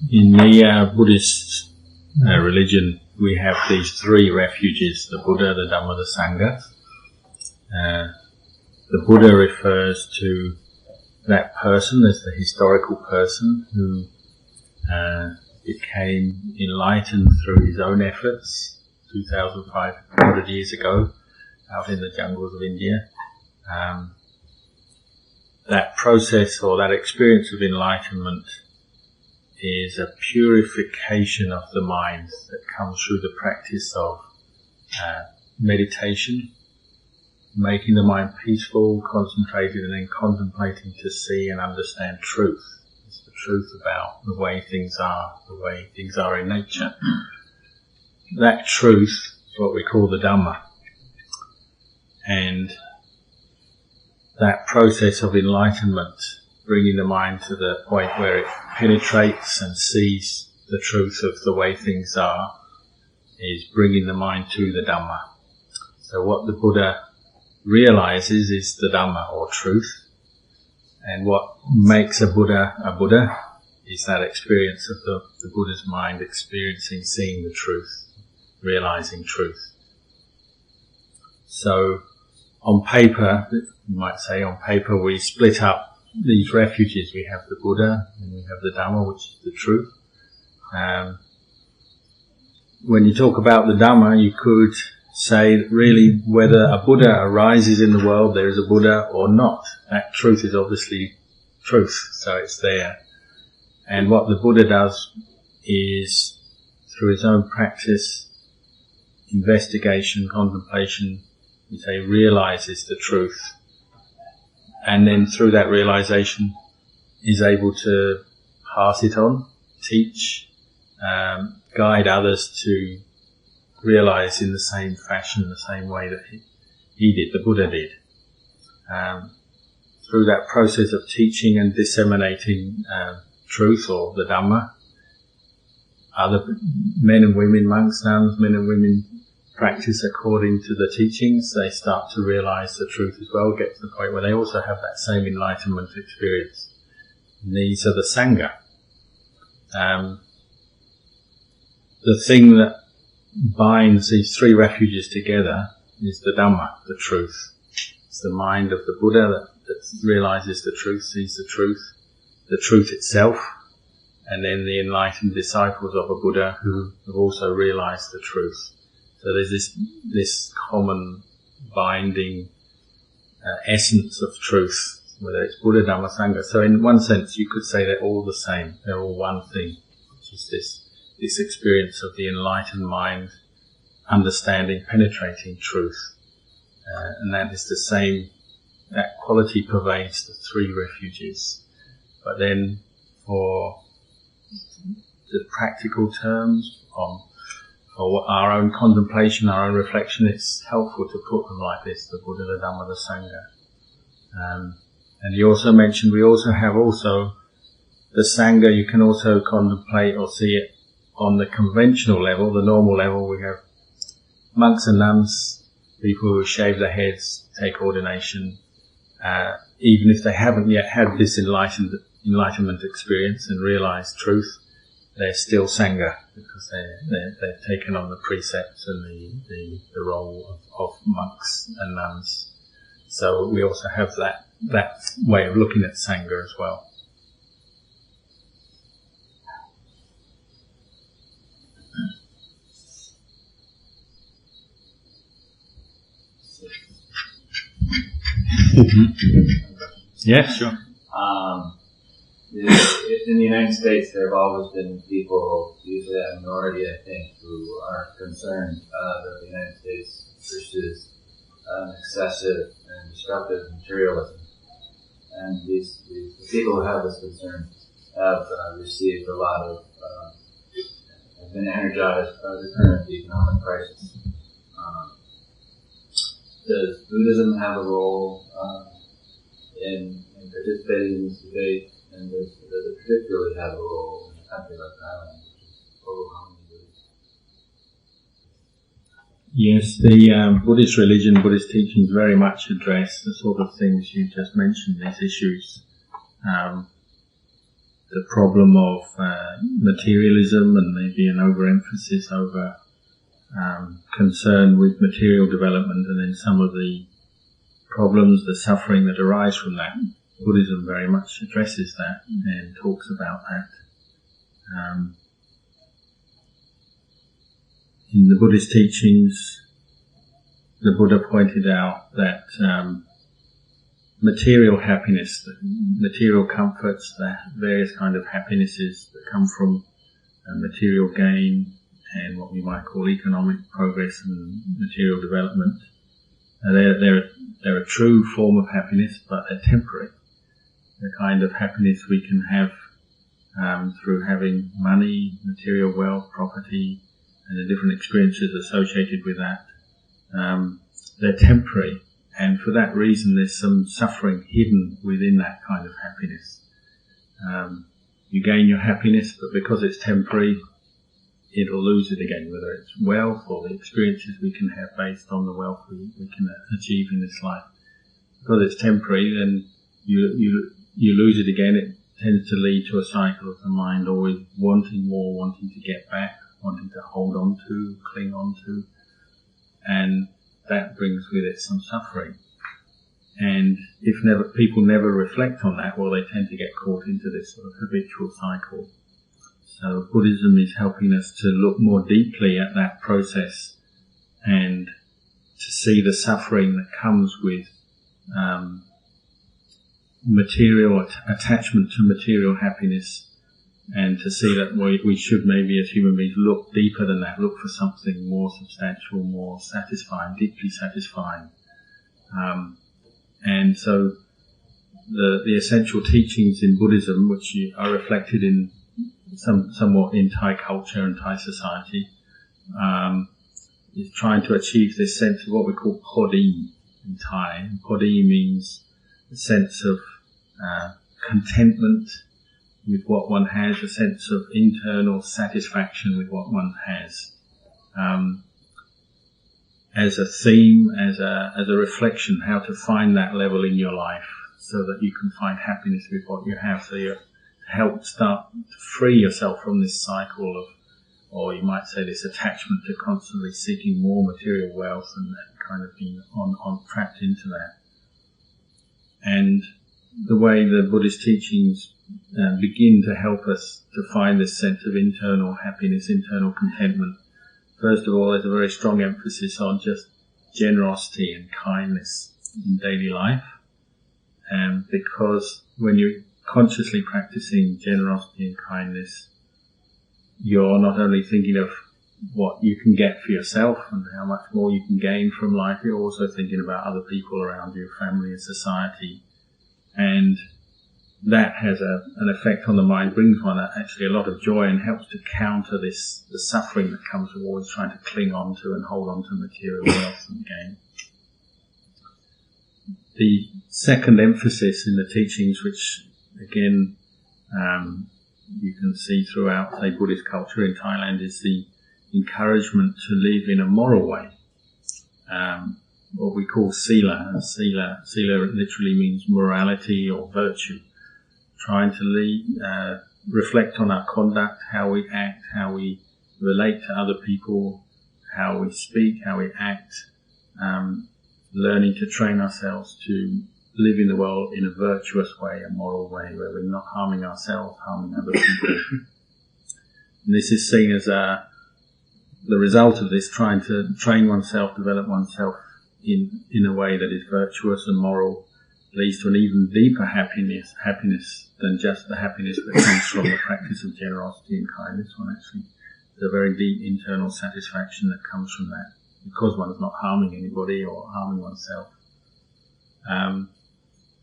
In the Buddhist religion, we have these three refuges: the Buddha, the Dhamma, the Sangha. The Buddha refers to that person as the historical person who became enlightened through his own efforts 2,500 years ago out in the jungles of India. That process or that experience of enlightenment is a purification of the mind that comes through the practice of meditation, making the mind peaceful, concentrated, and then contemplating to see and understand truth. It's the truth about the way things are in nature. That truth is what we call the Dhamma. And that process of enlightenment, bringing the mind to the point where it penetrates and sees the truth of the way things are, is bringing the mind to the Dhamma. So what the Buddha realizes is the Dhamma, or truth. And what makes a Buddha is that experience of the Buddha's mind experiencing, seeing the truth, realizing truth. So on paper, you might say on paper, we split up these refuges. We have the Buddha and we have the Dhamma, which is the truth. When you talk about the Dhamma, you could say that really whether a Buddha arises in the world, there is a Buddha or not. That truth is obviously truth, so it's there. And what the Buddha does is, through his own practice, investigation, contemplation, we say realizes the truth. And then through that realization is able to pass it on, teach, guide others to realize in the same fashion, the same way that he did, the Buddha did. Through that process of teaching and disseminating truth, or the Dhamma, other men and women, monks, nuns, men and women, practice according to the teachings. They start to realize the truth as well, get to the point where they also have that same enlightenment experience. And these are the Sangha. The thing that binds these three refuges together is the Dhamma, the truth. It's the mind of the Buddha that realizes the truth, sees the truth itself, and then the enlightened disciples of a Buddha who have also realized the truth. So there's this common binding essence of truth, whether it's Buddha, Dhamma, Sangha. So in one sense you could say they're all the same, they're all one thing, which is this experience of the enlightened mind understanding, penetrating truth. And that is the same, that quality pervades the three refuges. But then for the practical terms, for our own contemplation, our own reflection, it's helpful to put them like this: the Buddha, the Dhamma, the Sangha. And he also mentioned we also have the Sangha. You can also contemplate or see it on the conventional level, the normal level. We have monks and nuns, people who shave their heads, take ordination, even if they haven't yet had this enlightenment experience and realized truth, they're still Sangha, because they've taken on the precepts and the role of monks and nuns. So we also have that way of looking at Sangha as well. Yeah, sure. In the United States, there have always been people, usually a minority, I think, who are concerned that the United States pursues excessive and destructive materialism. And these people who have this concern have received a lot of, have been energized by the current economic crisis. Does Buddhism have a role in participating in this debate? And does it particularly have a role in a country like Thailand, which is overwhelmingly Buddhist? Yes, the Buddhist religion, Buddhist teachings very much address the sort of things you just mentioned, these issues. the problem of materialism and maybe an overemphasis over concern with material development, and then some of the problems, the suffering that arise from that. Buddhism very much addresses that and talks about that. In the Buddhist teachings, the Buddha pointed out that material happiness, the material comforts, the various kind of happinesses that come from material gain and what we might call economic progress and material development, they're a true form of happiness, but they're temporary. The kind of happiness we can have through having money, material wealth, property, and the different experiences associated with that, they're temporary. And for that reason, there's some suffering hidden within that kind of happiness. You gain your happiness, but because it's temporary, it'll lose it again, whether it's wealth or the experiences we can have based on the wealth we can achieve in this life. Because it's temporary, then you lose it again. It tends to lead to a cycle of the mind always wanting more, wanting to get back, wanting to hold on to, cling on to, and that brings with it some suffering. And if people never reflect on that, well, they tend to get caught into this sort of habitual cycle. So Buddhism is helping us to look more deeply at that process and to see the suffering that comes with material attachment to material happiness, and to see that we should maybe as human beings look deeper than that, look for something more substantial, more satisfying, deeply satisfying. And so the essential teachings in Buddhism, which are reflected in somewhat in Thai culture and Thai society, is trying to achieve this sense of what we call podi in Thai. Podi means a sense of contentment with what one has, a sense of internal satisfaction with what one has. As a theme, as a reflection, how to find that level in your life so that you can find happiness with what you have. So you help start to free yourself from this cycle of, or you might say this attachment to constantly seeking more material wealth and kind of being trapped into that. And the way the Buddhist teachings begin to help us to find this sense of internal happiness, internal contentment. First of all, there's a very strong emphasis on just generosity and kindness in daily life. Because when you're consciously practicing generosity and kindness, you're not only thinking of what you can get for yourself and how much more you can gain from life, you're also thinking about other people around you, family and society. And that has an effect on the mind, brings one actually a lot of joy and helps to counter the suffering that comes from always trying to cling on to and hold on to material wealth and gain. The second emphasis in the teachings, which again you can see throughout, say, Buddhist culture in Thailand, is the encouragement to live in a moral way. What we call sila. Sila literally means morality or virtue. Trying to reflect on our conduct, how we act, how we relate to other people, how we speak, how we act, learning to train ourselves to live in the world in a virtuous way, a moral way, where we're not harming ourselves, harming other people. And this is seen as the result of this, trying to train oneself, develop oneself in a way that is virtuous and moral, leads to an even deeper happiness than just the happiness that comes from the practice of generosity and kindness. One actually, there's a very deep internal satisfaction that comes from that, because one is not harming anybody or harming oneself.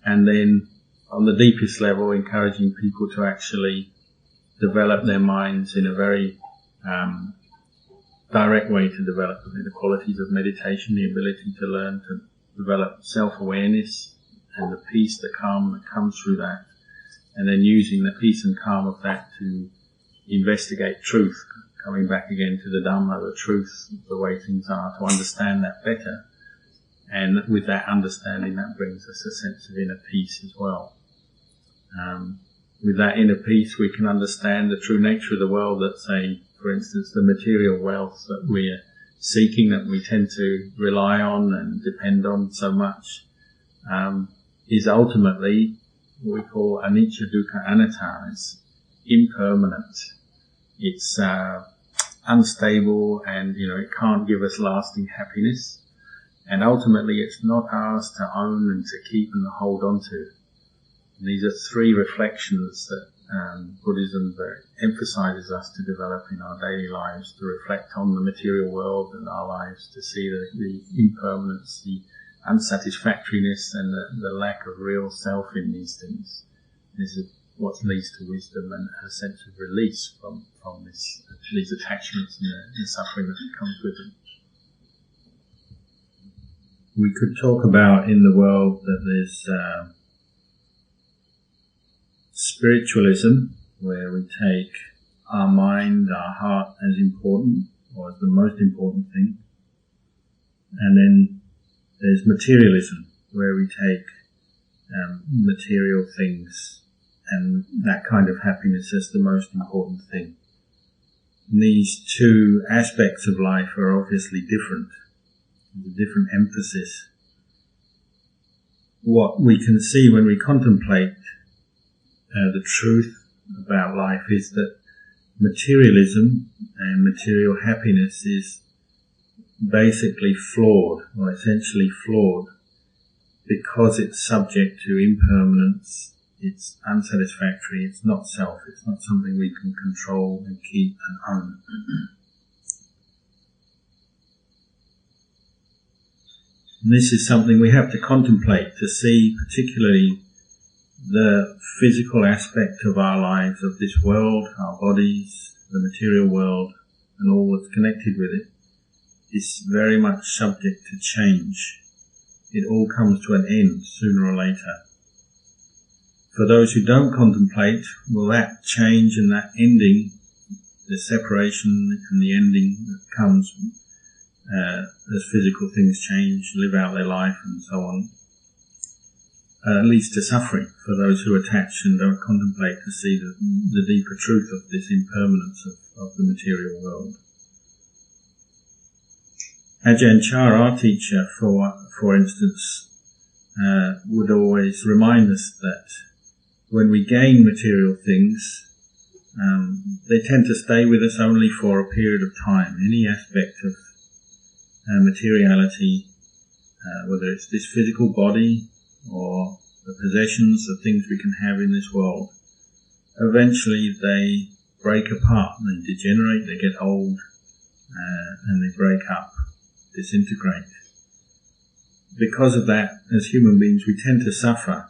And then on the deepest level, encouraging people to actually develop their minds in a very direct way, to develop the qualities of meditation, the ability to learn to develop self-awareness and the peace, the calm that comes through that, and then using the peace and calm of that to investigate truth, coming back again to the Dhamma, the truth, the way things are, to understand that better. And with that understanding, that brings us a sense of inner peace as well. with that inner peace we can understand the true nature of the world, that, say, for instance, the material wealth that we are seeking, that we tend to rely on and depend on so much, is ultimately what we call anicca, dukkha, anatta. It's impermanent. It's unstable, and it can't give us lasting happiness. And ultimately, it's not ours to own and to keep and to hold on to. And these are three reflections that Buddhism emphasizes us to develop in our daily lives, to reflect on the material world and our lives, to see the impermanence, the unsatisfactoriness, and the lack of real self in these things. This is what leads to wisdom and a sense of release from these attachments and the suffering that comes with them. We could talk about in the world that there's spiritualism, where we take our mind, our heart as important, or as the most important thing. And then there's materialism, where we take material things and that kind of happiness as the most important thing. And these two aspects of life are obviously different. There's a different emphasis. What we can see when we contemplate the truth about life is that materialism and material happiness is basically flawed, or essentially flawed, because it's subject to impermanence, it's unsatisfactory, it's not self, it's not something we can control and keep and own. And this is something we have to contemplate, to see particularly the physical aspect of our lives, of this world, our bodies, the material world, and all that's connected with it, is very much subject to change. It all comes to an end sooner or later. For those who don't contemplate, well, that change and that ending, the separation and the ending that comes as physical things change, live out their life and so on, leads to suffering for those who attach and don't contemplate to see the deeper truth of this impermanence of the material world. Ajahn Chah, our teacher, for instance, would always remind us that when we gain material things, they tend to stay with us only for a period of time. Any aspect of materiality, whether it's this physical body or the possessions, the things we can have in this world, eventually they break apart, they degenerate, they get old, and they break up, disintegrate. Because of that, as human beings, we tend to suffer.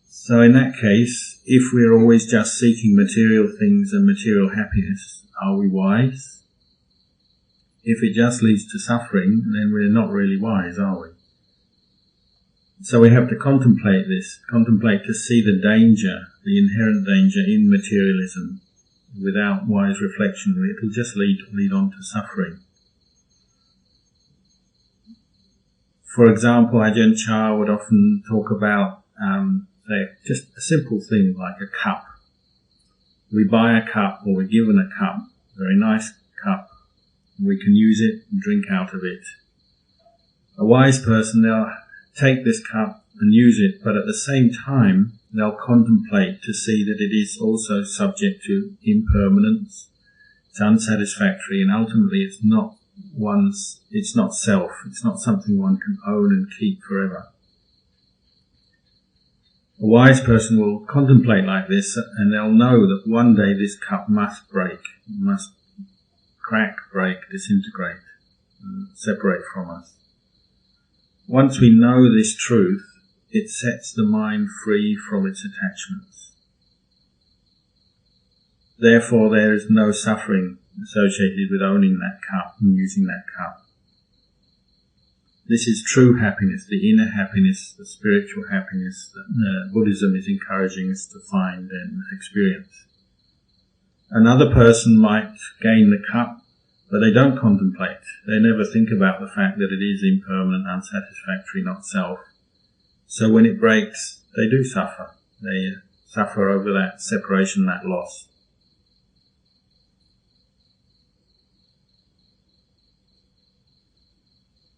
So in that case, if we're always just seeking material things and material happiness, are we wise? If it just leads to suffering, then we're not really wise, are we? So we have to contemplate this, to see the danger, the inherent danger in materialism. Without wise reflection, it will just lead on to suffering. For example, Ajahn Chah would often talk about just a simple thing like a cup. We buy a cup, or we're given a cup, a very nice cup. We can use it and drink out of it. A wise person, they'll take this cup and use it, but at the same time, they'll contemplate to see that it is also subject to impermanence. It's unsatisfactory, and ultimately it's not self. It's not something one can own and keep forever. A wise person will contemplate like this, and they'll know that one day this cup must break, must crack, break, disintegrate, and separate from us. Once we know this truth, it sets the mind free from its attachments. Therefore, there is no suffering associated with owning that cup and using that cup. This is true happiness, the inner happiness, the spiritual happiness that Buddhism is encouraging us to find and experience. Another person might gain the cup, but they don't contemplate. They never think about the fact that it is impermanent, unsatisfactory, not self. So when it breaks, they do suffer. They suffer over that separation, that loss.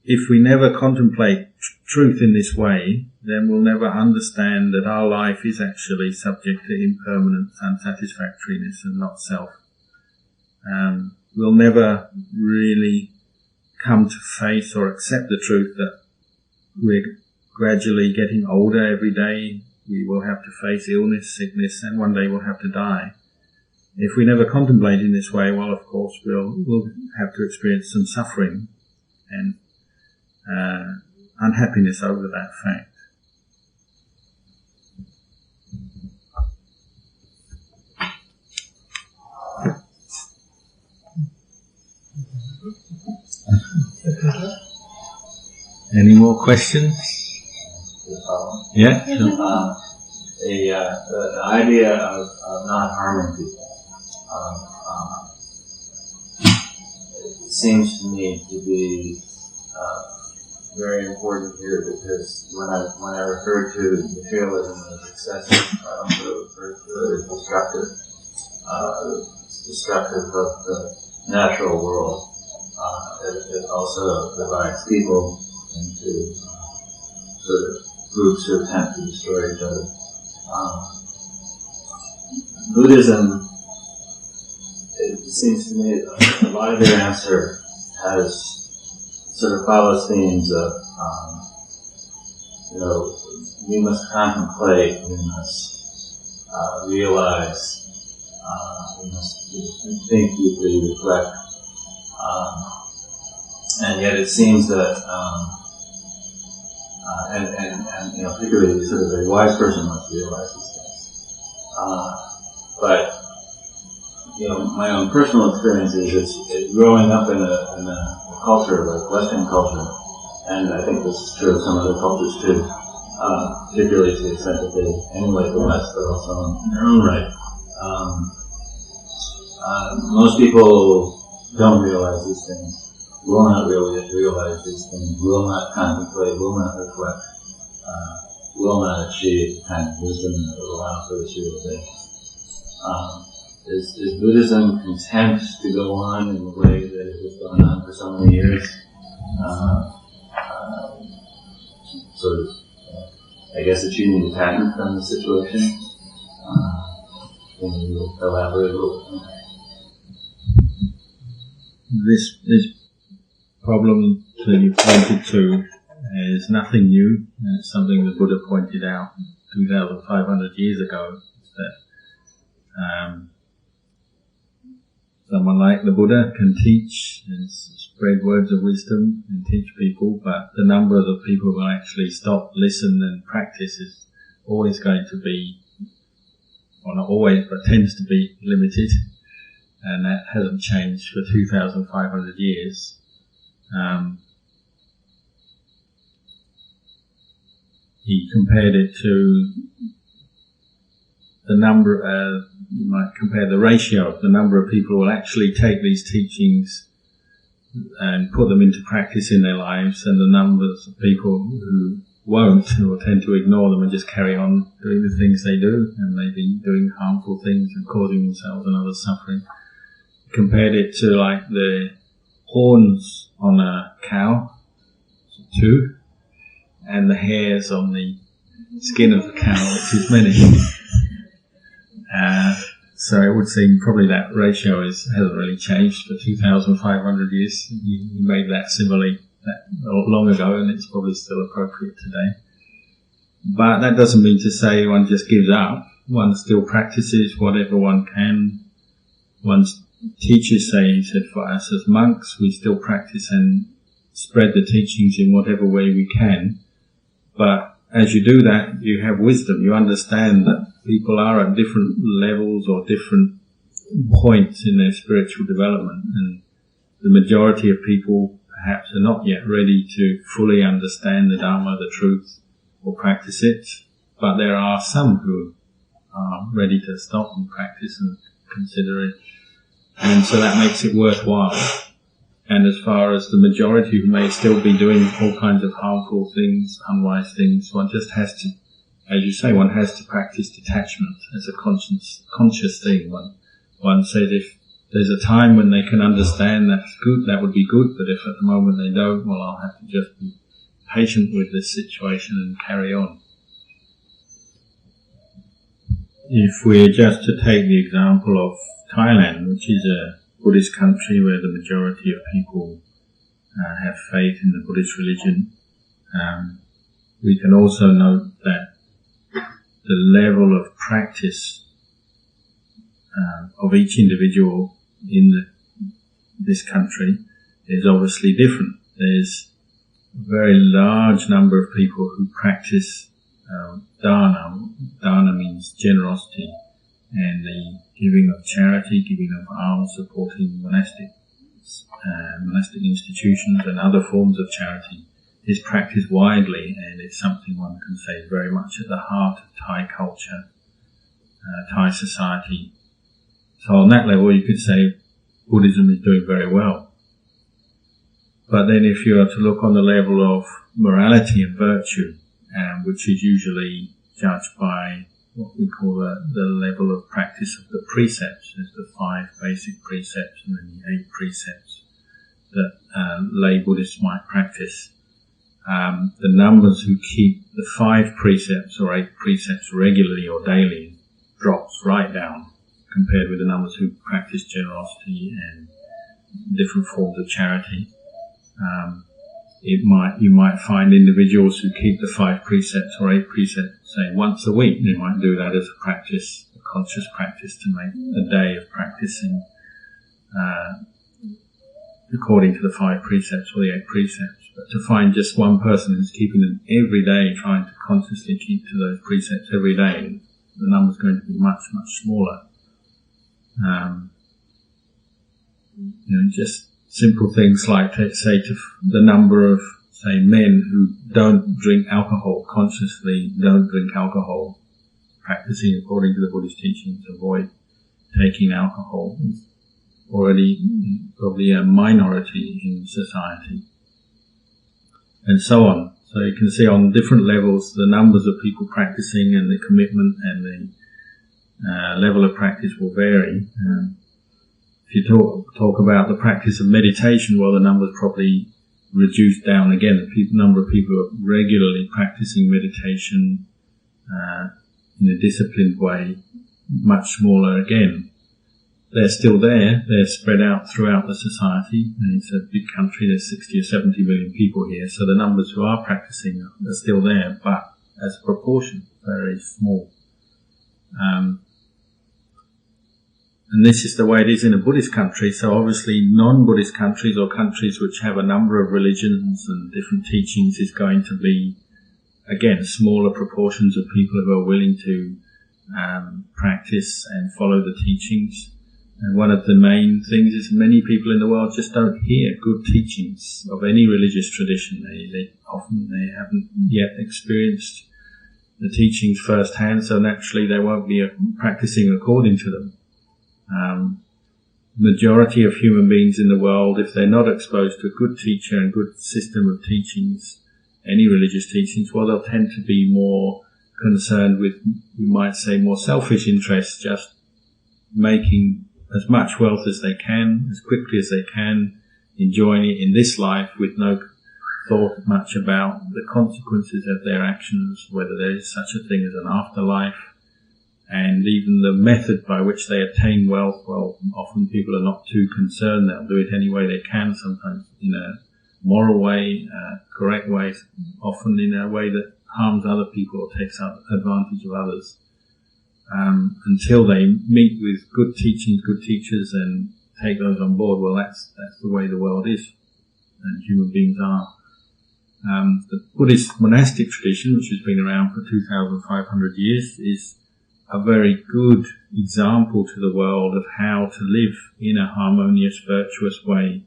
If we never contemplate truth in this way, then we'll never understand that our life is actually subject to impermanence, unsatisfactoriness, and not self. We'll never really come to face or accept the truth that we're gradually getting older every day. We will have to face illness, sickness, and one day we'll have to die. If we never contemplate in this way, well, of course, we'll have to experience some suffering and unhappiness over that fact. Any more questions? Yeah? Sure. The idea of not harming people seems to me to be very important here, because when I refer to materialism as excessive, I also refer to it as destructive of the natural world. It also divides people into sort of groups who attempt to destroy each other. Buddhism, it seems to me, a lot of their answer has sort of follows themes of, we must contemplate, we must realize, we must think deeply, reflect, and yet it seems that, particularly sort of a wise person must realize these things. But my own personal experience is growing up in a culture like Western culture, and I think this is true of some other cultures too, particularly to the extent that they emulate the West, but also in their own right. Most people don't realize these things, will not really realize these things, will not contemplate, will not reflect, will not achieve the kind of wisdom that will allow for this realization. Is Buddhism content to go on in the way that it has gone on for so many years? I guess achieving detachment from the situation? Can you elaborate a little bit? This problem that you pointed to is nothing new. It's something the Buddha pointed out 2,500 years ago, that someone like the Buddha can teach and spread words of wisdom and teach people, but the number of the people who actually stop, listen and practice is always going to be, well, not always, but tends to be limited, and that hasn't changed for 2,500 years. He compared it to the number, you might compare the ratio of the number of people who will actually take these teachings and put them into practice in their lives, and the numbers of people who won't, who will tend to ignore them and just carry on doing the things they do, and maybe doing harmful things and causing themselves and others suffering. Compared it to like the horns on a cow, 2, and the hairs on the skin of the cow, which is many. So it would seem probably that ratio hasn't really changed for 2,500 years. He made that simile that long ago, and it's probably still appropriate today. But that doesn't mean to say one just gives up. One still practices whatever one can. One's teachers he said, for us as monks, we still practice and spread the teachings in whatever way we can. But as you do that, you have wisdom. You understand that people are at different levels or different points in their spiritual development, and the majority of people perhaps are not yet ready to fully understand the Dhamma, the truth, or practice it. But there are some who are ready to stop and practice and consider it. And so that makes it worthwhile. And as far as the majority who may still be doing all kinds of harmful things, unwise things, one just has to as you say, one has to practice detachment as a conscious thing. One said if there's a time when they can understand that's good, that would be good, but if at the moment they don't, well, I'll have to just be patient with this situation and carry on. If we're just to take the example of Thailand, which is a Buddhist country where the majority of people have faith in the Buddhist religion, we can also note that the level of practice of each individual in this country is obviously different. There's a very large number of people who practice dana. Dana means generosity, and the giving of charity, giving of alms, supporting monastic institutions and other forms of charity is practiced widely, and it's something one can say is very much at the heart of Thai culture, Thai society. So on that level you could say Buddhism is doing very well. But then if you are to look on the level of morality and virtue, which is usually judged by what we call the level of practice of the precepts, there's the 5 basic precepts and then the 8 precepts that lay Buddhists might practice. The numbers who keep the 5 precepts or 8 precepts regularly or daily drops right down compared with the numbers who practice generosity and different forms of charity. You might find individuals who keep the 5 precepts or 8 precepts, say once a week. They might do that as a practice, a conscious practice, to make a day of practicing according to the 5 precepts or the 8 precepts. But to find just one person who's keeping them every day, trying to consciously keep to those precepts every day, the number's going to be much, much smaller. Just simple things like, say, to the number of, say, men who don't drink alcohol, consciously don't drink alcohol, practicing according to the Buddhist teachings, avoid taking alcohol, is already probably a minority in society, and so on. So you can see on different levels the numbers of people practicing and the commitment and the level of practice will vary. If you talk about the practice of meditation, well, the numbers probably reduced down again. The number of people who are regularly practicing meditation in a disciplined way, much smaller again. They're still there. They're spread out throughout the society. And it's a big country. There's 60 or 70 million people here. So the numbers who are practicing are still there, but as a proportion, very small. And this is the way it is in a Buddhist country. So obviously non-Buddhist countries or countries which have a number of religions and different teachings is going to be, again, smaller proportions of people who are willing to practice and follow the teachings. And one of the main things is many people in the world just don't hear good teachings of any religious tradition. They haven't yet experienced the teachings firsthand, so naturally they won't be practicing according to them. Majority of human beings in the world, if they're not exposed to a good teacher and good system of teachings, any religious teachings, well, they'll tend to be more concerned with, you might say, more selfish interests, just making as much wealth as they can, as quickly as they can, enjoying it in this life with no thought much about the consequences of their actions, whether there is such a thing as an afterlife, and even the method by which they attain wealth. Well, often people are not too concerned. They'll do it any way they can, sometimes in a moral way, correct way, often in a way that harms other people or takes advantage of others. Until they meet with good teachings, good teachers, and take those on board, well, that's the way the world is, and human beings are. The Buddhist monastic tradition, which has been around for 2,500 years, is a very good example to the world of how to live in a harmonious, virtuous way.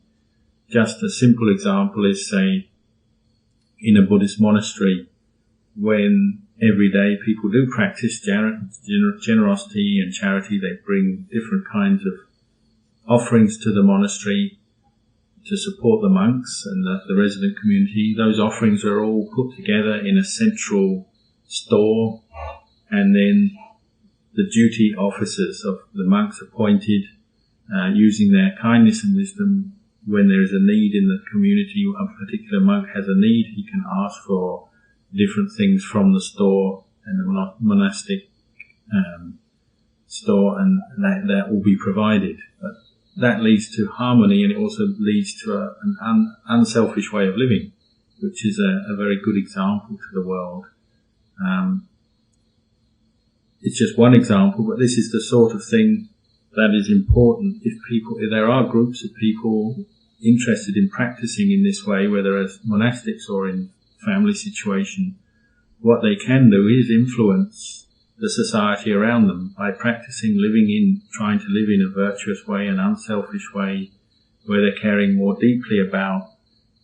Just a simple example is, say, in a Buddhist monastery, when every day people do practice generosity and charity, they bring different kinds of offerings to the monastery to support the monks and the resident community. Those offerings are all put together in a central store, and then the duty officers of the monks appointed, using their kindness and wisdom. When there is a need in the community, a particular monk has a need, he can ask for different things from the store and the monastic store, and that will be provided. But that leads to harmony, and it also leads to an unselfish way of living, which is a very good example to the world. It's just one example, but this is the sort of thing that is important. If there are groups of people interested in practicing in this way, whether as monastics or in family situation, what they can do is influence the society around them by practicing trying to live in a virtuous way, an unselfish way, where they're caring more deeply about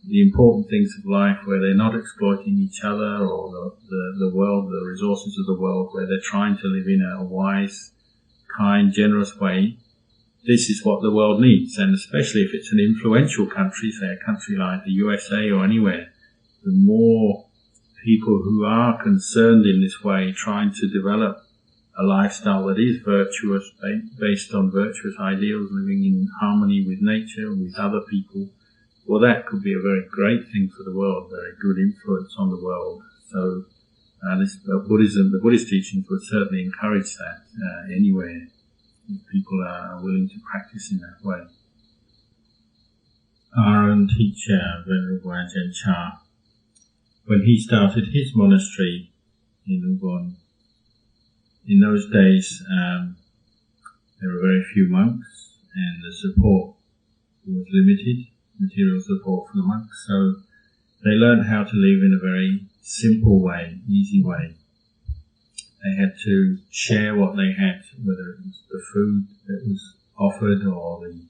the important things of life, where they're not exploiting each other or the world, the resources of the world, where they're trying to live in a wise, kind, generous way. This is what the world needs, and especially if it's an influential country, say a country like the USA or anywhere, the more people who are concerned in this way, trying to develop a lifestyle that is virtuous, based on virtuous ideals, living in harmony with nature, with other people, well, that could be a very great thing for the world, very good influence on the world. So the Buddhist teachings would certainly encourage that anywhere, if people are willing to practice in that way. Our own teacher, Venerable Ajahn Chah, when he started his monastery in Ubon, in those days there were very few monks, and the support was limited, material support for the monks, so they learned how to live in a very simple way, easy way. They had to share what they had, whether it was the food that was offered or the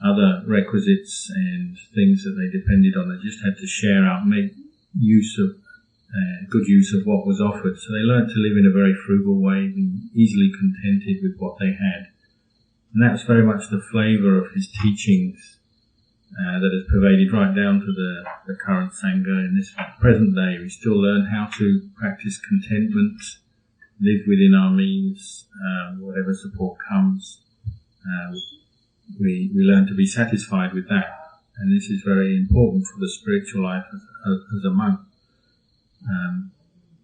other requisites and things that they depended on. They just had to share out, make good use of what was offered. So they learned to live in a very frugal way, being easily contented with what they had. And that's very much the flavour of his teachings that has pervaded right down to the current Sangha. In this present day, we still learn how to practice contentment, live within our means, whatever support comes. We learn to be satisfied with that. And this is very important for the spiritual life as a monk.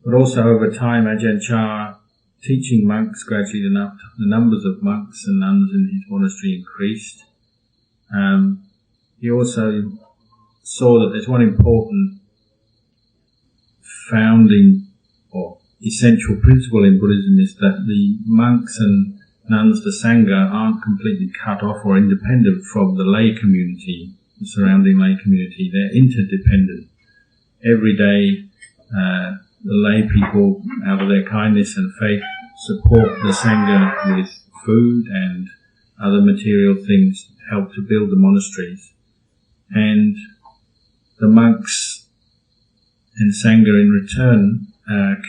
But also over time, Ajahn Chah, teaching monks gradually, the numbers of monks and nuns in his monastery increased. He also saw that there's one important founding or essential principle in Buddhism, is that the monks and nuns, the Sangha, aren't completely cut off or independent from the lay community, the surrounding lay community. They're interdependent. Every day, the lay people, out of their kindness and faith, support the Sangha with food and other material things to help to build the monasteries. And the monks and Sangha in return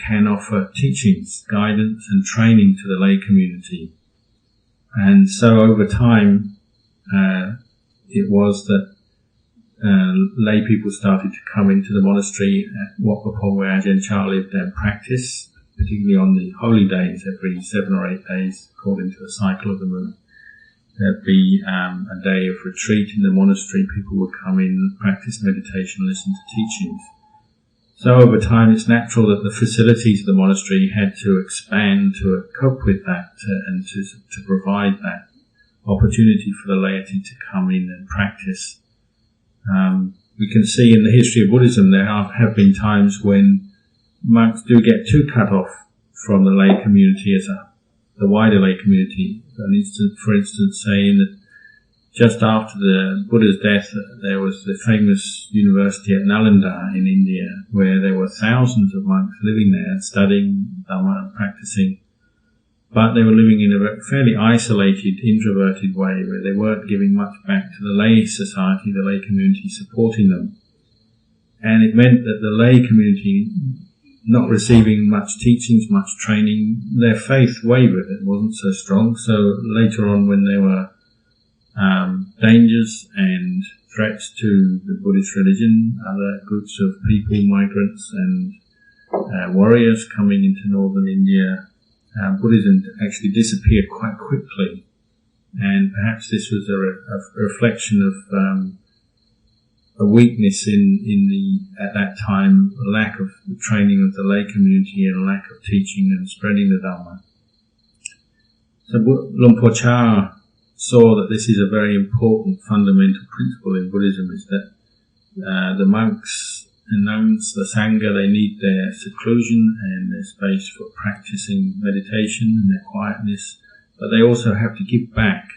can offer teachings, guidance and training to the lay community. And so over time, it was that lay people started to come into the monastery at Wat Marp, where Ajahn Chah lived, and practice, particularly on the holy days, every 7 or 8 days, according to the cycle of the moon. There'd be a day of retreat in the monastery. People would come in, practice meditation, listen to teachings. So over time, it's natural that the facilities of the monastery had to expand to cope with that and to provide that opportunity for the laity to come in and practice. We can see in the history of Buddhism there have been times when monks do get too cut off from the lay community the wider lay community. For instance, saying that just after the Buddha's death, there was the famous university at Nalanda in India, where there were thousands of monks living there, studying Dhamma and practicing. But they were living in a fairly isolated, introverted way, where they weren't giving much back to the lay society, the lay community supporting them. And it meant that the lay community, not receiving much teachings, much training, their faith wavered. It wasn't so strong. So later on, when there were dangers and threats to the Buddhist religion, other groups of people, migrants and warriors coming into northern India, Buddhism actually disappeared quite quickly. And perhaps this was a reflection of a weakness in the, at that time, a lack of training of the lay community and a lack of teaching and spreading the Dhamma. So Luang Por Chah saw that this is a very important fundamental principle in Buddhism, is that the monks and nuns, the Sangha, they need their seclusion and their space for practicing meditation and their quietness, but they also have to give back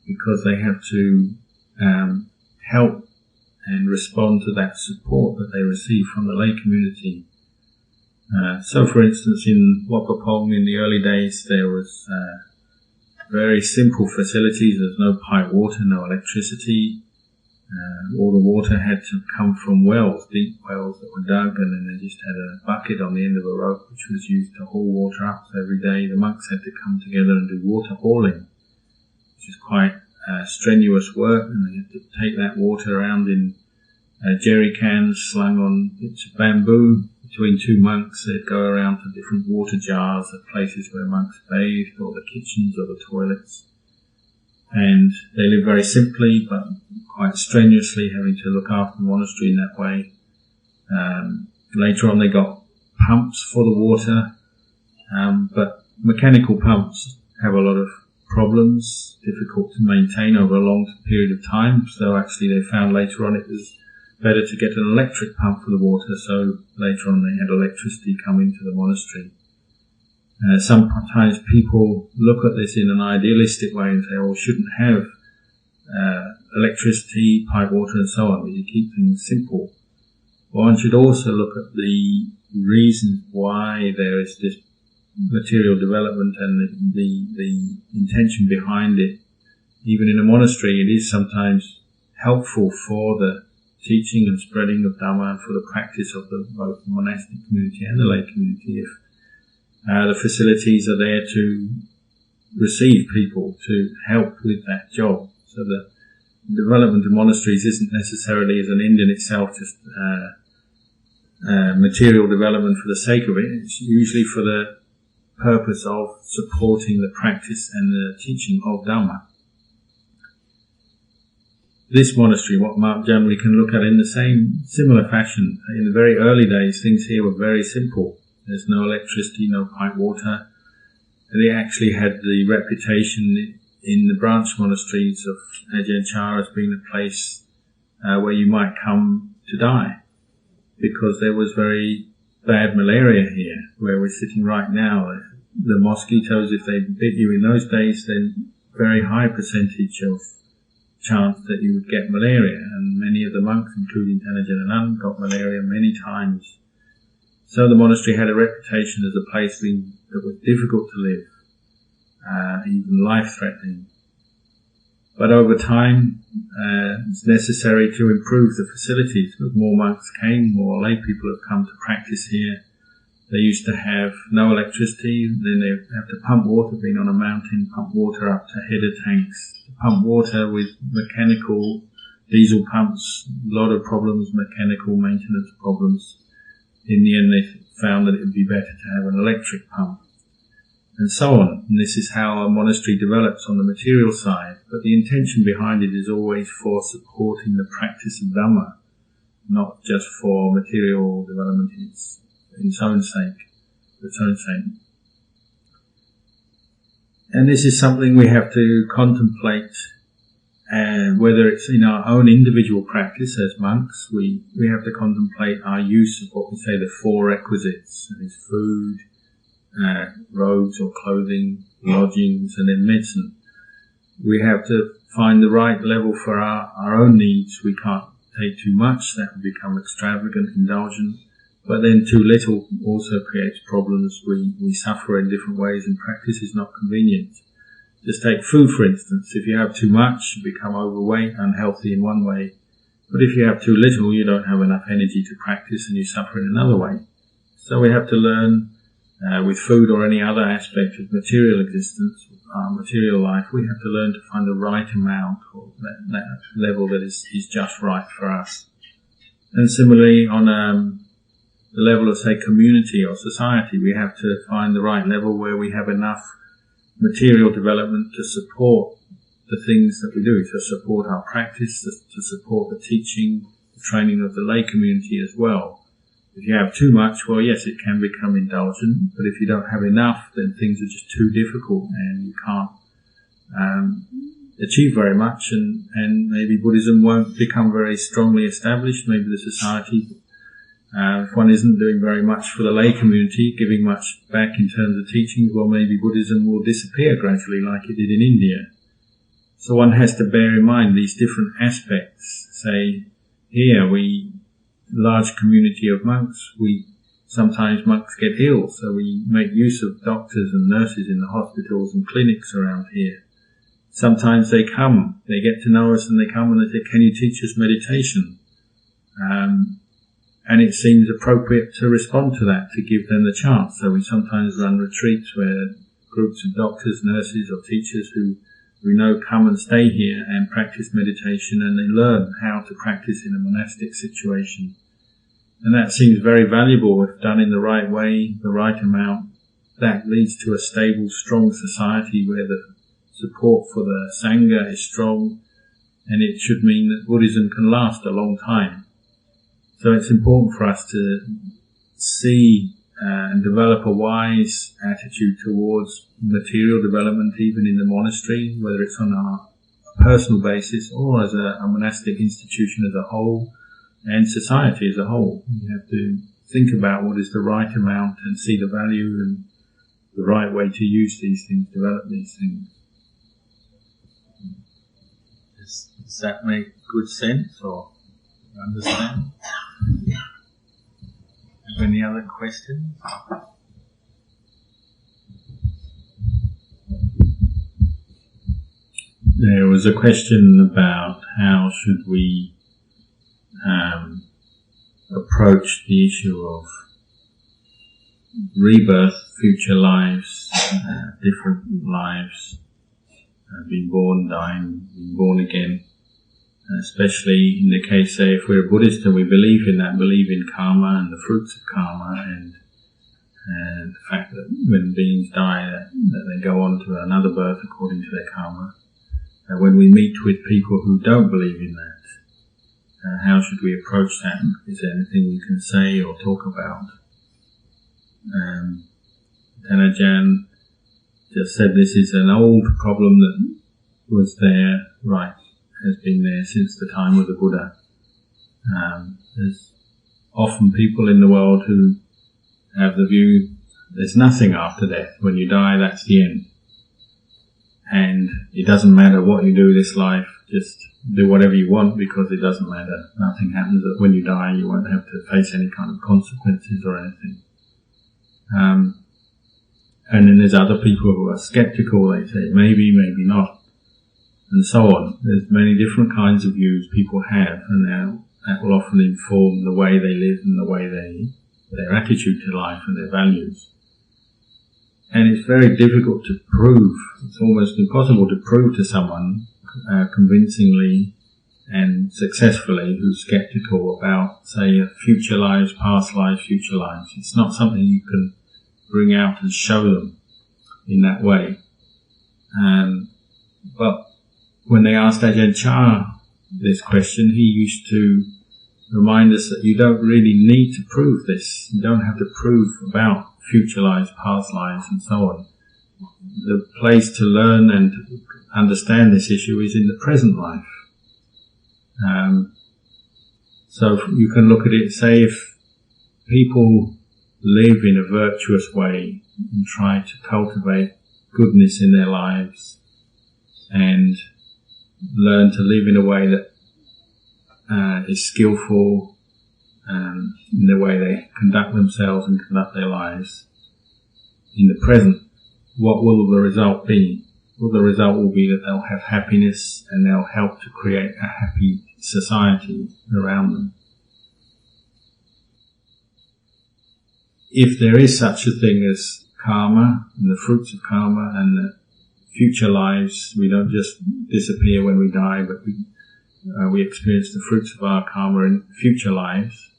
because they have to help and respond to that support that they receive from the lay community. So for instance, in Wat Pong in the early days, there was very simple facilities. There's no pipe water, no electricity. All the water had to come from wells, deep wells that were dug, and then they just had a bucket on the end of a rope which was used to haul water up. So every day the monks had to come together and do water hauling, which is quite strenuous work, and they had to take that water around in jerry cans slung on bits of bamboo. Between two monks, they'd go around to different water jars at places where monks bathed, or the kitchens or the toilets. And they lived very simply, but quite strenuously, having to look after the monastery in that way. Later on, they got pumps for the water, but mechanical pumps have a lot of problems, difficult to maintain over a long period of time. So actually, they found later on it was better to get an electric pump for the water. So later on, they had electricity come into the monastery. Sometimes people look at this in an idealistic way and say, oh, we shouldn't have electricity, pipe water and so on, but you keep things simple. But one should also look at the reasons why there is this material development and the intention behind it. Even in a monastery, it is sometimes helpful for the teaching and spreading of Dhamma and for the practice of both the monastic community and the lay community if the facilities are there to receive people, to help with that job. So the development of monasteries isn't necessarily as an end in itself, just material development for the sake of it. It's usually for the purpose of supporting the practice and the teaching of Dhamma. This monastery, Wat Marp Jan, we can look at in the similar fashion. In the very early days, things here were very simple. There's no electricity, no pipe water. They actually had the reputation in the branch monasteries of Ajahn Chah as being a place where you might come to die, because there was very bad malaria here, where we're sitting right now. The mosquitoes, if they bit you in those days, then very high percentage of chance that you would get malaria, and many of the monks, including Ajahn Anan, got malaria many times. So the monastery had a reputation as a place that was difficult to live, even life-threatening. But over time, it's necessary to improve the facilities. As more monks came, more lay people have come to practice here. They used to have no electricity, then they have to pump water, being on a mountain, pump water up to header tanks, to pump water with mechanical diesel pumps, a lot of problems, mechanical maintenance problems. In the end, they found that it would be better to have an electric pump, and so on. And this is how a monastery develops on the material side, but the intention behind it is always for supporting the practice of Dhamma, not just for material development in its own sake, for its own sake. And this is something we have to contemplate, and whether it's in our own individual practice as monks, we have to contemplate our use of what we say the four requisites. That is food, robes or clothing, lodgings, and then medicine. We have to find the right level for our own needs. We can't take too much, that would become extravagant, indulgent. But then too little also creates problems. We suffer in different ways, and practice is not convenient. Just take food, for instance. If you have too much, you become overweight, unhealthy in one way. But if you have too little, you don't have enough energy to practice and you suffer in another way. So we have to learn, with food or any other aspect of material existence, our material life, we have to learn to find the right amount, or that level that is just right for us. And similarly, on the level of, say, community or society. We have to find the right level where we have enough material development to support the things that we do, to support our practice, to support the teaching, the training of the lay community as well. If you have too much, well, yes, it can become indulgent, but if you don't have enough, then things are just too difficult and you can't achieve very much, and maybe Buddhism won't become very strongly established. Maybe the society, if one isn't doing very much for the lay community, giving much back in terms of teachings, well, maybe Buddhism will disappear gradually like it did in India. So one has to bear in mind these different aspects. Say, here large community of monks, sometimes monks get ill, so we make use of doctors and nurses in the hospitals and clinics around here. Sometimes they come, they get to know us and they come and they say, can you teach us meditation? And it seems appropriate to respond to that, to give them the chance. So we sometimes run retreats where groups of doctors, nurses or teachers who we know come and stay here and practice meditation, and they learn how to practice in a monastic situation. And that seems very valuable if done in the right way, the right amount. That leads to a stable, strong society where the support for the Sangha is strong, and it should mean that Buddhism can last a long time. So it's important for us to see and develop a wise attitude towards material development, even in the monastery, whether it's on a personal basis or as a monastic institution as a whole, and society as a whole. You have to think about what is the right amount and see the value and the right way to use these things, develop these things. Does that make good sense, or understand? Have any other questions? There was a question about how should we approach the issue of rebirth, future lives, different lives, being born, dying, being born again. Especially in the case, say, if we're a Buddhist and we believe in that, believe in karma and the fruits of karma, and the fact that when beings die, that they go on to another birth according to their karma. When we meet with people who don't believe in that, how should we approach that? Is there anything we can say or talk about? Ajahn just said this is an old problem that was there, right, has been there since the time of the Buddha. There's often people in the world who have the view there's nothing after death. When you die, that's the end. And it doesn't matter what you do this life, just do whatever you want because it doesn't matter. Nothing happens. When you die, you won't have to face any kind of consequences or anything. And then there's other people who are skeptical. They say maybe, maybe not, and so on. There's many different kinds of views people have, and that will often inform the way they live and the way their attitude to life and their values. And it's very difficult to prove. It's almost impossible to prove to someone convincingly and successfully who's skeptical about, say, future lives, past lives, future lives. It's not something you can bring out and show them in that way. But when they asked Ajahn Chah this question, he used to remind us that you don't really need to prove this. You don't have to prove about future lives, past lives, and so on. The place to learn and understand this issue is in the present life. So you can look at it, say, if people live in a virtuous way and try to cultivate goodness in their lives and learn to live in a way that is skillful in the way they conduct themselves and conduct their lives in the present, what will the result be? Well, the result will be that they'll have happiness and they'll help to create a happy society around them. If there is such a thing as karma and the fruits of karma and the future lives, we don't just disappear when we die, but we experience the fruits of our karma in future lives,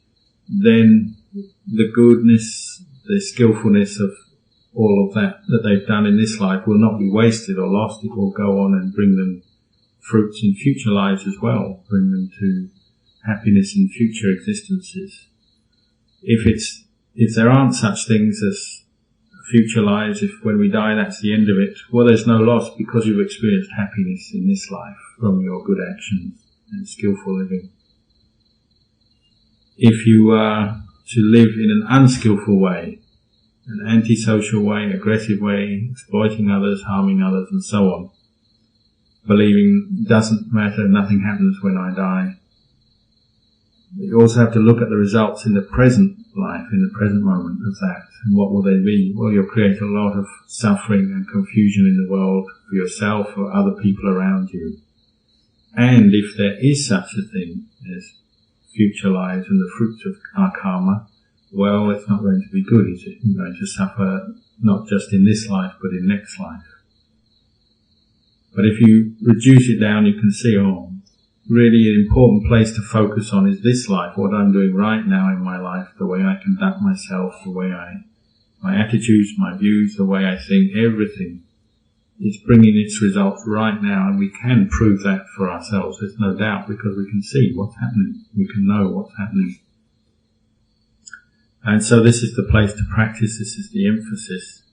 then the goodness, the skillfulness of all of that they've done in this life will not be wasted or lost. It will go on and bring them fruits in future lives as well, bring them to happiness in future existences. If there aren't such things as future lives, if when we die that's the end of it, well, there's no loss because you've experienced happiness in this life from your good actions and skillful living. If you are to live in an unskillful way, an antisocial way, aggressive way, exploiting others, harming others, and so on, believing doesn't matter, nothing happens when I die. You also have to look at the results in the present life, in the present moment of that. And what will they be? Well, you'll create a lot of suffering and confusion in the world for yourself or other people around you. And if there is such a thing as future lives and the fruits of our karma, well, it's not going to be good, is it? You're going to suffer not just in this life, but in next life. But if you reduce it down, you can see, really an important place to focus on is this life, what I'm doing right now in my life, the way I conduct myself, the way my attitudes, my views, the way I think, everything is bringing its results right now, and we can prove that for ourselves, there's no doubt, because we can see what's happening, we can know what's happening. And so this is the place to practice, this is the emphasis.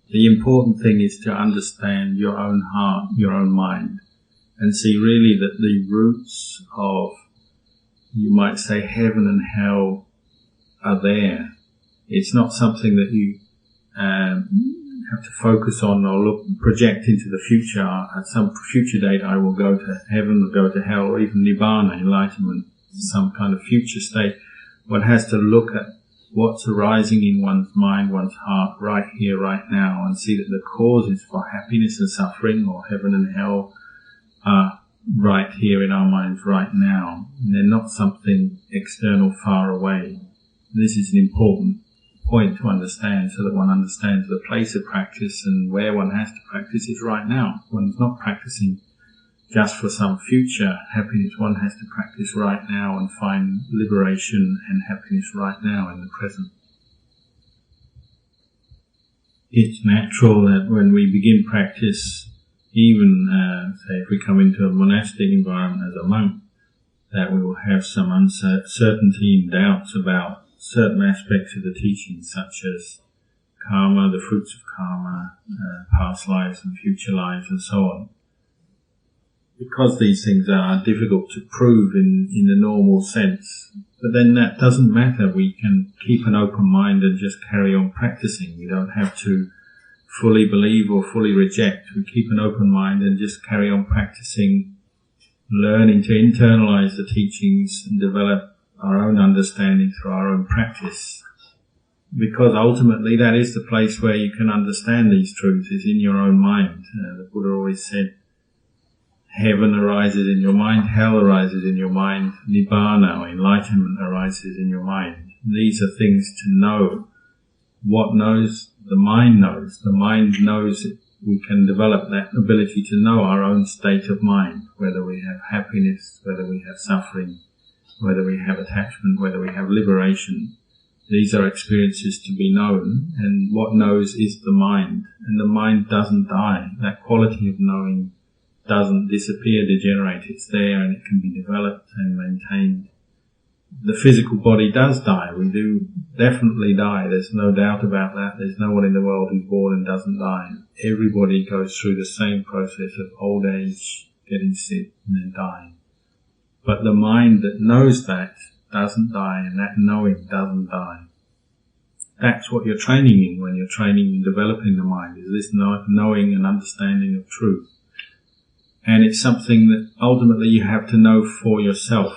The important thing is to understand your own heart, your own mind, and see really that the roots of, you might say, heaven and hell are there. It's not something that you have to focus on or project into the future. At some future date I will go to heaven or go to hell, or even nibbana, enlightenment, some kind of future state. One has to look at what's arising in one's mind, one's heart, right here, right now, and see that the causes for happiness and suffering, or heaven and hell, are right here in our minds right now. And they're not something external far away. This is an important point to understand, so that one understands the place of practice, and where one has to practice is right now. One's not practicing just for some future happiness. One has to practice right now and find liberation and happiness right now in the present. It's natural that when we begin practice, even say if we come into a monastic environment as a monk, that we will have some uncertainty and doubts about certain aspects of the teaching, such as karma, the fruits of karma, past lives and future lives, and so on. Because these things are difficult to prove in the normal sense. But then that doesn't matter. We can keep an open mind and just carry on practicing. We don't have to fully believe or fully reject. We keep an open mind and just carry on practicing, learning to internalize the teachings and develop our own understanding through our own practice. Because ultimately that is the place where you can understand these truths, is in your own mind. The Buddha always said, heaven arises in your mind, hell arises in your mind, nibbana, or enlightenment, arises in your mind. These are things to know. What knows? The mind knows. The mind knows it. We can develop that ability to know our own state of mind, whether we have happiness, whether we have suffering, whether we have attachment, whether we have liberation. These are experiences to be known, and what knows is the mind. And the mind doesn't die. That quality of knowing doesn't disappear, degenerate. It's there, and it can be developed and maintained. The physical body does die. We do definitely die. There's no doubt about that. There's no one in the world who's born and doesn't die. Everybody goes through the same process of old age, getting sick, and then dying. But the mind that knows that doesn't die, and that knowing doesn't die. That's what you're training in when you're training and developing the mind, is this knowing and understanding of truth. And it's something that ultimately you have to know for yourself.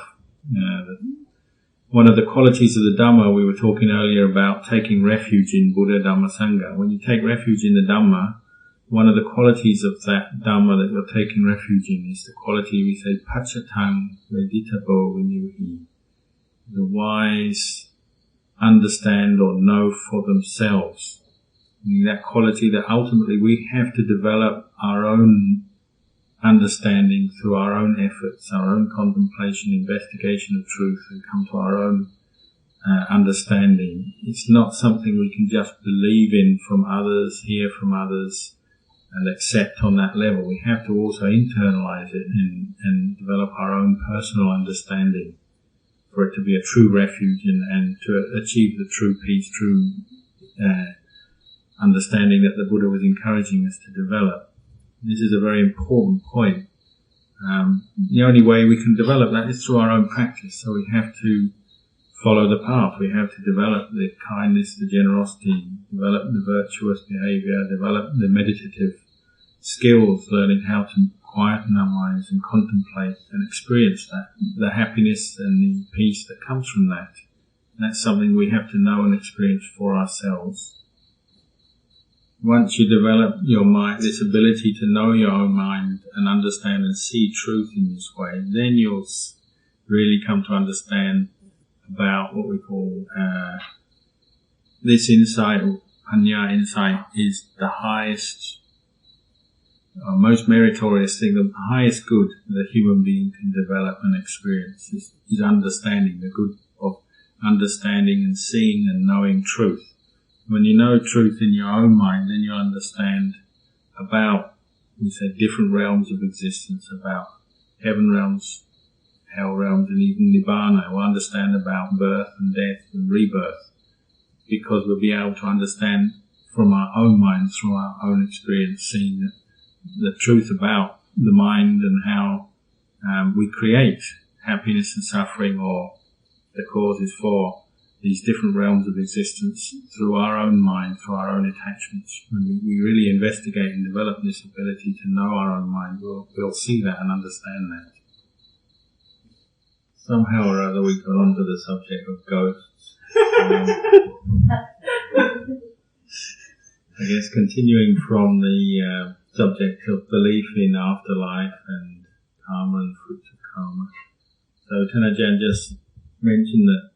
One of the qualities of the Dhamma, we were talking earlier about taking refuge in Buddha, Dhamma, Sangha. When you take refuge in the Dhamma, one of the qualities of that Dhamma that you're taking refuge in is the quality we say, Pachatang Veditabo Vinyuhi. The wise understand or know for themselves. I mean, that quality that ultimately we have to develop our own understanding through our own efforts, our own contemplation, investigation of truth, and come to our own understanding. It's not something we can just believe in from others, hear from others, and accept on that level. We have to also internalize it and develop our own personal understanding for it to be a true refuge and to achieve the true peace, true understanding that the Buddha was encouraging us to develop. This is a very important point. The only way we can develop that is through our own practice. So we have to follow the path. We have to develop the kindness, the generosity, develop the virtuous behavior, develop the meditative skills, learning how to quieten our minds and contemplate and experience that, the happiness and the peace that comes from that. And that's something we have to know and experience for ourselves. Once you develop your mind, this ability to know your own mind and understand and see truth in this way, then you'll really come to understand about what we call this insight, or panya insight, is the highest, most meritorious thing, the highest good that a human being can develop and experience is understanding, the good of understanding and seeing and knowing truth. When you know truth in your own mind, then you understand about, we say, different realms of existence, about heaven realms, hell realms, and even nibbana. We'll understand about birth and death and rebirth, because we'll be able to understand from our own minds, through our own experience, seeing the truth about the mind and how we create happiness and suffering, or the causes for these different realms of existence through our own mind, through our own attachments. When we really investigate and develop this ability to know our own mind, we'll see that and understand that. Somehow or other we got onto the subject of ghosts. I guess continuing from the subject of belief in afterlife and karma and fruits of karma. So Ajahn just mentioned that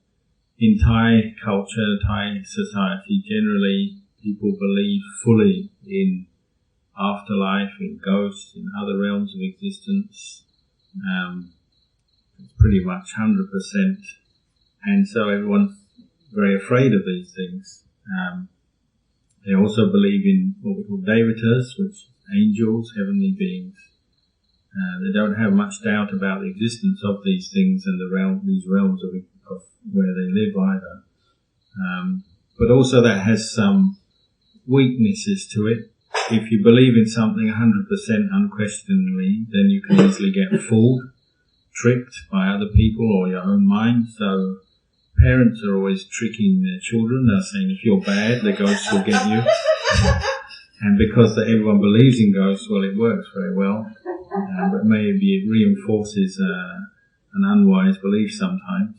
in Thai culture, Thai society, generally people believe fully in afterlife, in ghosts, in other realms of existence. It's pretty much 100%. And so everyone's very afraid of these things. They also believe in what we call devatas, which are angels, heavenly beings. They don't have much doubt about the existence of these things and these realms of where they live either. But also that has some weaknesses to it. If you believe in something 100% unquestioningly, then you can easily get fooled, tricked by other people or your own mind. So parents are always tricking their children. They're saying, if you're bad, the ghosts will get you. And because everyone believes in ghosts, well, it works very well. But maybe it reinforces an unwise belief sometimes.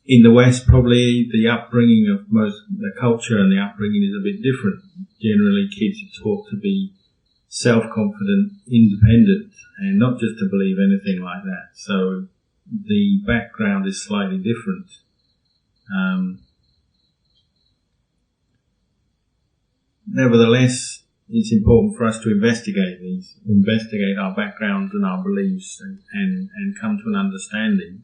In the West, probably the upbringing of the culture and the upbringing is a bit different. Generally, kids are taught to be self-confident, independent, and not just to believe anything like that. So the background is slightly different. Nevertheless, it's important for us to investigate our backgrounds and our beliefs and come to an understanding.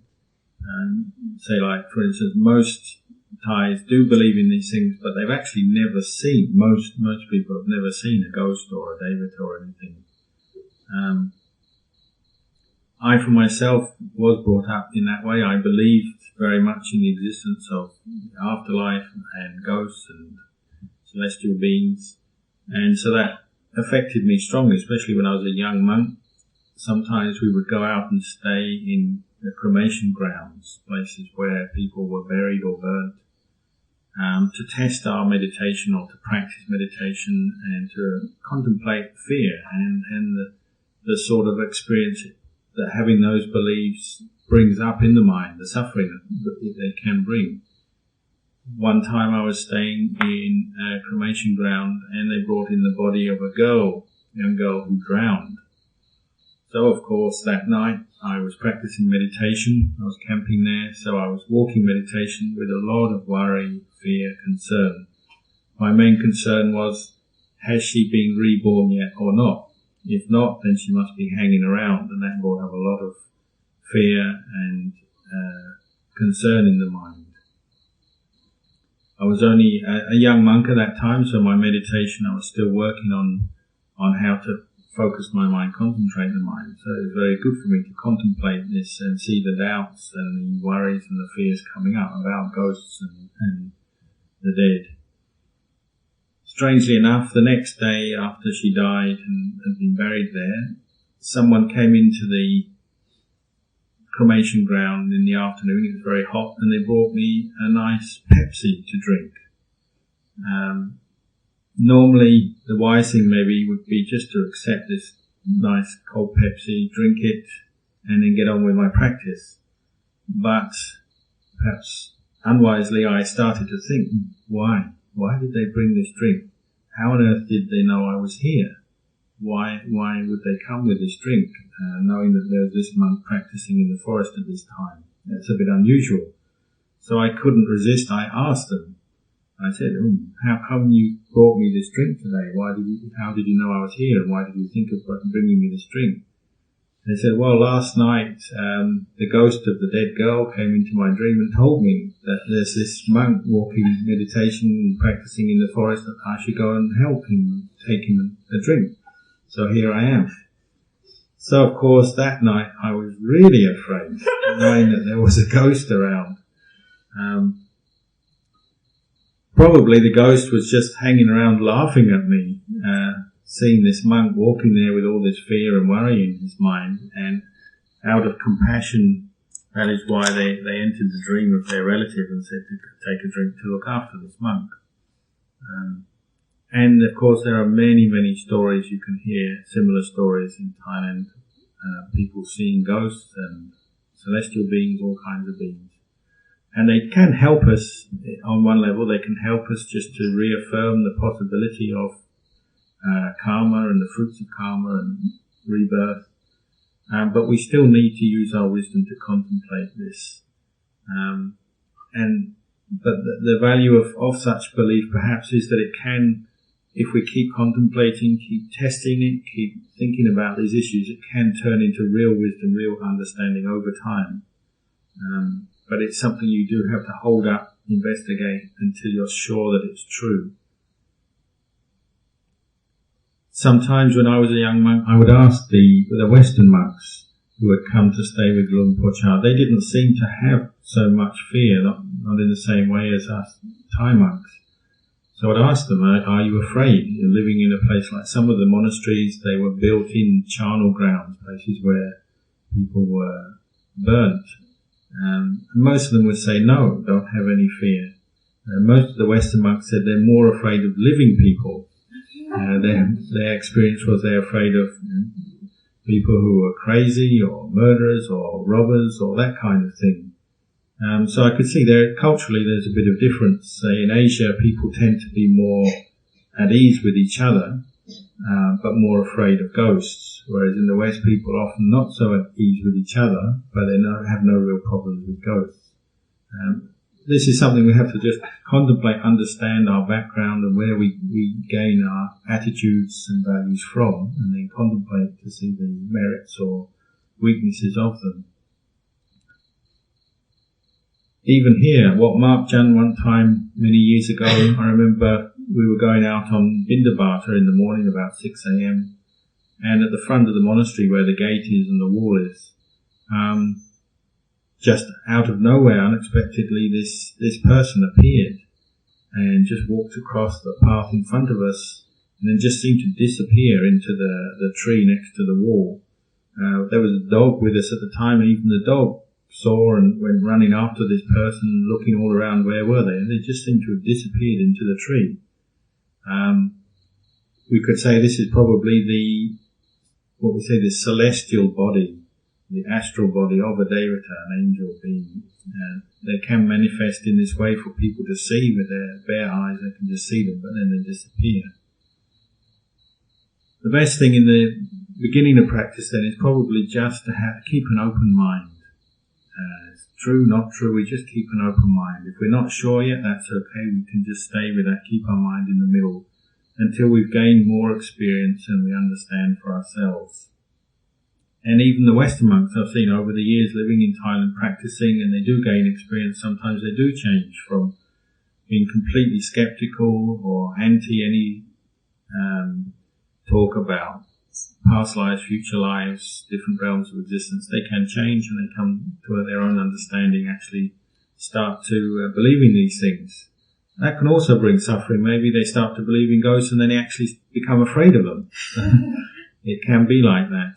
Say, like, for instance, most Thais do believe in these things, but they've actually never seen, most people have never seen a ghost or a devata or anything. I, for myself, was brought up in that way. I believed very much in the existence of afterlife and ghosts and celestial beings. And so that affected me strongly, especially when I was a young monk. Sometimes we would go out and stay in the cremation grounds, places where people were buried or burnt, to test our meditation or to practice meditation and to contemplate fear and the sort of experience that having those beliefs brings up in the mind, the suffering that they can bring. One time I was staying in a cremation ground and they brought in the body of a young girl who drowned. So of course that night I was practicing meditation, I was camping there, so I was walking meditation with a lot of worry, fear, concern. My main concern was, has she been reborn yet or not? If not, then she must be hanging around, and that brought up a lot of fear and concern in the mind. I was only a young monk at that time, so my meditation, I was still working on how to focus my mind, concentrate the mind. So it was very good for me to contemplate this and see the doubts and the worries and the fears coming up about ghosts and the dead. Strangely enough, the next day after she died and had been buried there, someone came into the cremation ground in the afternoon. It was very hot, and they brought me a nice Pepsi to drink. Normally, the wise thing maybe would be just to accept this nice cold Pepsi, drink it, and then get on with my practice. But perhaps unwisely, I started to think, why? Why did they bring this drink? How on earth did they know I was here? Why would they come with this drink, knowing that there was this monk practicing in the forest at this time? That's a bit unusual. So I couldn't resist. I asked them. I said, how come you brought me this drink today? How did you know I was here, and why did you think of bringing me this drink? They said, well, last night the ghost of the dead girl came into my dream and told me that there's this monk walking meditation and practicing in the forest, that I should go and help him, take him a drink. So here I am. So of course that night I was really afraid, knowing that there was a ghost around. Probably the ghost was just hanging around laughing at me, seeing this monk walking there with all this fear and worry in his mind, and out of compassion, that is why they entered the dream of their relative and said to take a drink to look after this monk. And of course there are many, many stories you can hear, similar stories in Thailand, people seeing ghosts and celestial beings, all kinds of beings. And they can help us, on one level, they can help us just to reaffirm the possibility of karma and the fruits of karma and rebirth. But we still need to use our wisdom to contemplate this. But the value of such belief perhaps is that it can, if we keep contemplating, keep testing it, keep thinking about these issues, it can turn into real wisdom, real understanding over time. But it's something you do have to hold up, investigate until you're sure that it's true. Sometimes when I was a young monk, I would ask the Western monks who had come to stay with Luang Por Chah. They didn't seem to have so much fear, not in the same way as us Thai monks. So I'd ask them, are you afraid? You're living in a place like some of the monasteries, they were built in charnel grounds, places where people were burnt. Most of them would say, no, don't have any fear. Most of the Western monks said they're more afraid of living people. Their experience was they're afraid of people who are crazy or murderers or robbers or that kind of thing. So I could see there, culturally, there's a bit of difference. Say in Asia, people tend to be more at ease with each other, but more afraid of ghosts. Whereas in the West, people are often not so at ease with each other, but they have no real problems with ghosts. This is something we have to just contemplate, understand our background and where we gain our attitudes and values from, and then contemplate to see the merits or weaknesses of them. Even here, Wat Marp Jan, one time many years ago, I remember we were going out on Bindabata in the morning about 6 a.m. and at the front of the monastery where the gate is and the wall is, just out of nowhere, unexpectedly, this person appeared and just walked across the path in front of us and then just seemed to disappear into the tree next to the wall. There was a dog with us at the time, and even the dog saw and went running after this person, looking all around where were they, and they just seemed to have disappeared into the tree. We could say this is probably the celestial body, the astral body of a devata, an angel being. They can manifest in this way for people to see with their bare eyes. They can just see them, but then they disappear. The best thing in the beginning of practice then is probably just to keep an open mind. It's true, not true, we just keep an open mind. If we're not sure yet, that's okay. We can just stay with that, keep our mind in the middle until we've gained more experience and we understand for ourselves. And even the Western monks I've seen over the years living in Thailand practicing, and they do gain experience, sometimes they do change from being completely skeptical or anti any talk about past lives, future lives, different realms of existence. They can change, and they come to their own understanding, actually start to believe in these things. That can also bring suffering. Maybe they start to believe in ghosts and then they actually become afraid of them. It can be like that.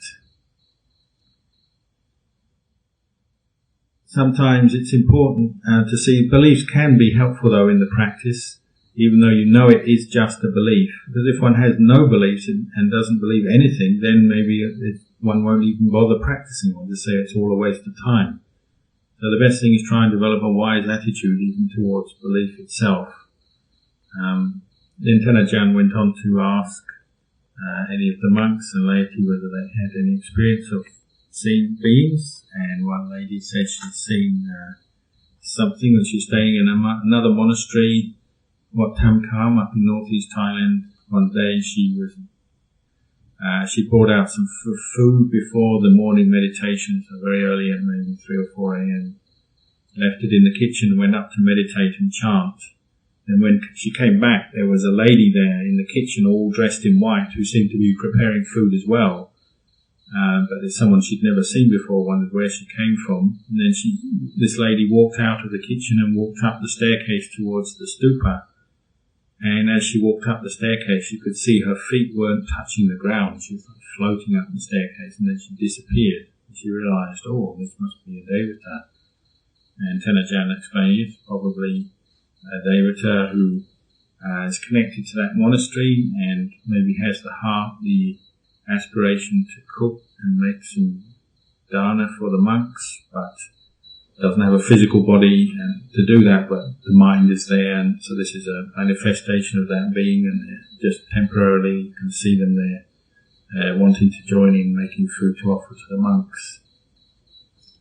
Sometimes it's important to see beliefs can be helpful though in the practice, even though you know it is just a belief. Because if one has no beliefs and doesn't believe anything, then maybe one won't even bother practicing, or just say it's all a waste of time. So the best thing is try and develop a wise attitude even towards belief itself. Then Ajahn went on to ask any of the monks and laity whether they had any experience of seeing beings, and one lady said she'd seen something when she was staying in another monastery, Wat Marp up in northeast Thailand. One day she brought out some food before the morning meditation, so very early at maybe 3 or 4 a.m. Left it in the kitchen and went up to meditate and chant. And when she came back, there was a lady there in the kitchen all dressed in white who seemed to be preparing food as well. But there's someone she'd never seen before, wondered where she came from. And then this lady walked out of the kitchen and walked up the staircase towards the stupa. And as she walked up the staircase, you could see her feet weren't touching the ground. She was like floating up the staircase, and then she disappeared. And she realized, oh, this must be a Devata. And Ajahn explained it's probably a Devata who is connected to that monastery and maybe has the heart, the aspiration to cook and make some dana for the monks, but doesn't have a physical body to do that, but the mind is there, and so this is a manifestation of that being, and just temporarily you can see them there wanting to join in making food to offer to the monks.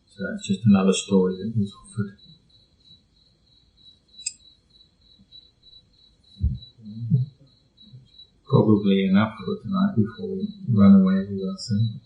So that's just another story that was offered. Probably enough for tonight before we run away with ourselves.